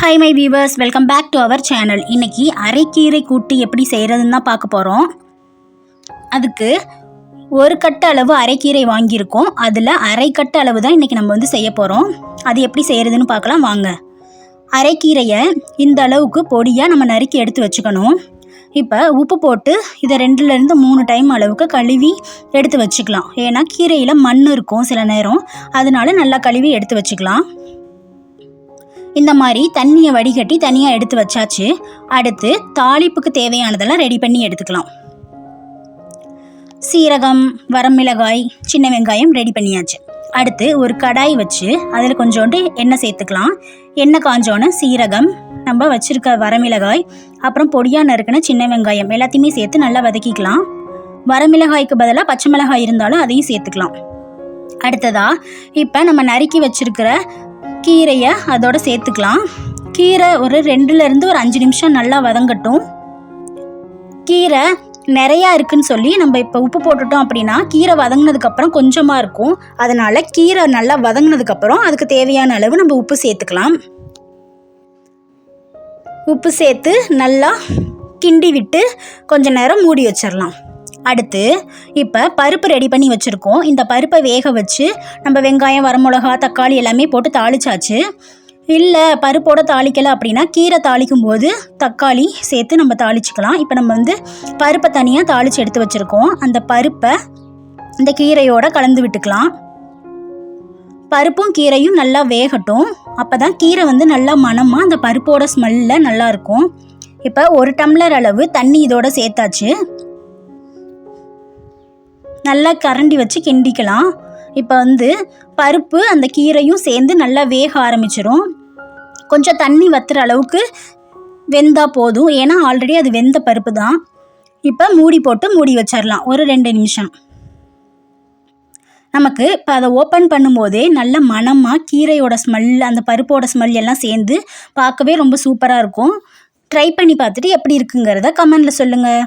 Hi my viewers, welcome back to our channel. இன்றைக்கி அரைக்கீரை கூட்டு எப்படி செய்கிறதுன்னு தான் பார்க்க போகிறோம். அதுக்கு ஒரு கட்டு அளவு அரைக்கீரை வாங்கியிருக்கோம். அதில் அரை கட்டு அளவு தான் இன்றைக்கி நம்ம செய்ய போகிறோம். அது எப்படி செய்கிறதுன்னு பார்க்கலாம் வாங்க. அரைக்கீரையை இந்த அளவுக்கு பொடியாக நம்ம நறுக்கி எடுத்து வச்சுக்கணும். இப்போ உப்பு போட்டு இதை 2லேருந்து 3 டைம் அளவுக்கு கழுவி எடுத்து வச்சுக்கலாம். ஏன்னா கீரையில் மண் இருக்கும் சில நேரம், அதனால நல்லா கழுவி எடுத்து வச்சுக்கலாம். இந்த மாதிரி தண்ணியை வடிகட்டி தனியாக எடுத்து வச்சாச்சு. அடுத்து தாளிப்புக்கு தேவையானதெல்லாம் ரெடி பண்ணி எடுத்துக்கலாம். சீரகம், வரமிளகாய், சின்ன வெங்காயம் ரெடி பண்ணியாச்சு. அடுத்து ஒரு கடாய் வச்சு அதில் கொஞ்சோண்டு எண்ணெய் சேர்த்துக்கலாம். எண்ணெய் காஞ்சோன்னு சீரகம், நம்ம வச்சுருக்க வரமிளகாய், அப்புறம் பொடியாக நறுக்கின சின்ன வெங்காயம் எல்லாத்தையுமே சேர்த்து நல்லா வதக்கிக்கலாம். வரமிளகாய்க்கு பதிலாக பச்சை மிளகாய் இருந்தாலும் அதையும் சேர்த்துக்கலாம். அடுத்ததாக இப்போ நம்ம நறுக்கி வச்சுருக்கிற கீரையை அதோட சேர்த்துக்கலாம். கீரை ஒரு 2லேருந்து ஒரு 5 நிமிஷம் நல்லா வதங்கட்டும். கீரை நிறையா இருக்குன்னு சொல்லி நம்ம இப்போ உப்பு போட்டுட்டோம் அப்படின்னா கீரை வதங்கினதுக்கப்புறம் கொஞ்சமாக இருக்கும். அதனால் கீரை நல்லா வதங்கினதுக்கப்புறம் அதுக்கு தேவையான அளவு நம்ம உப்பு சேர்த்துக்கலாம். உப்பு சேர்த்து நல்லா கிண்டி விட்டு கொஞ்ச நேரம் மூடி வச்சிடலாம். அடுத்து இப்போ பருப்பு ரெடி பண்ணி வச்சுருக்கோம். இந்த பருப்பை வேக வச்சு நம்ம வெங்காயம், வரமிளகா, தக்காளி எல்லாமே போட்டு தாளிச்சாச்சு. இல்லை பருப்போடு தாளிக்கலை அப்படின்னா கீரை தாளிக்கும் போது தக்காளி சேர்த்து நம்ம தாளிச்சிக்கலாம். இப்போ நம்ம பருப்பை தனியாக தாளித்து எடுத்து வச்சுருக்கோம். அந்த பருப்பை இந்த கீரையோடு கலந்து விட்டுக்கலாம். பருப்பும் கீரையும் நல்லா வேகட்டும். அப்போ தான் கீரை நல்லா மணமாக அந்த பருப்போட ஸ்மெல்லில் நல்லாயிருக்கும். இப்போ 1 டம்ளர் அளவு தண்ணி இதோட சேர்த்தாச்சு. நல்லா கரண்டி வச்சு கிண்டிக்கலாம். இப்போ பருப்பு அந்த கீரையும் சேர்ந்து நல்லா வேக ஆரம்பிச்சிடும். கொஞ்சம் தண்ணி வத்துற அளவுக்கு வெந்தால் போதும், ஏன்னா ஆல்ரெடி அது வெந்த பருப்பு தான். இப்போ மூடி போட்டு மூடி வச்சிடலாம் ஒரு 2 நிமிஷம். நமக்கு இப்போ அதை ஓப்பன் பண்ணும்போதே நல்ல மணமாக கீரையோட ஸ்மெல், அந்த பருப்போட ஸ்மெல் எல்லாம் சேர்ந்து பார்க்கவே ரொம்ப சூப்பராக இருக்கும். ட்ரை பண்ணி பார்த்துட்டு எப்படி இருக்குங்கிறத கமெண்டில் சொல்லுங்கள்.